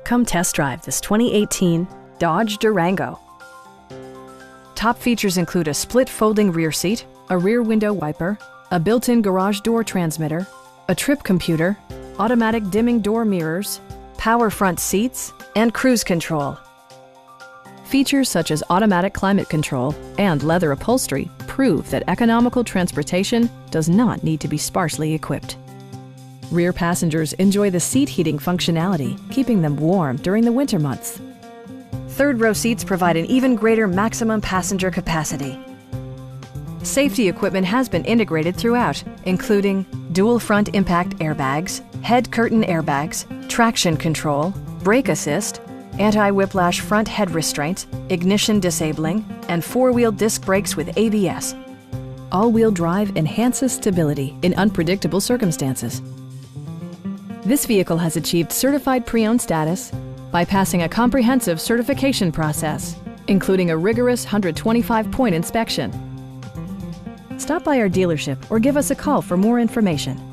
Come test drive this 2018 Dodge Durango. Top features include a split folding rear seat, a rear window wiper, a built-in garage door transmitter, a trip computer, automatic dimming door mirrors, power front seats, and cruise control. Features such as automatic climate control and leather upholstery prove that economical transportation does not need to be sparsely equipped. Rear passengers enjoy the seat heating functionality, keeping them warm during the winter months. Third row seats provide an even greater maximum passenger capacity. Safety equipment has been integrated throughout, including dual front impact airbags, head curtain airbags, traction control, brake assist, anti-whiplash front head restraints, ignition disabling, and four-wheel disc brakes with ABS. All-wheel drive enhances stability in unpredictable circumstances. This vehicle has achieved certified pre-owned status by passing a comprehensive certification process, including a rigorous 125-point inspection. Stop by our dealership or give us a call for more information.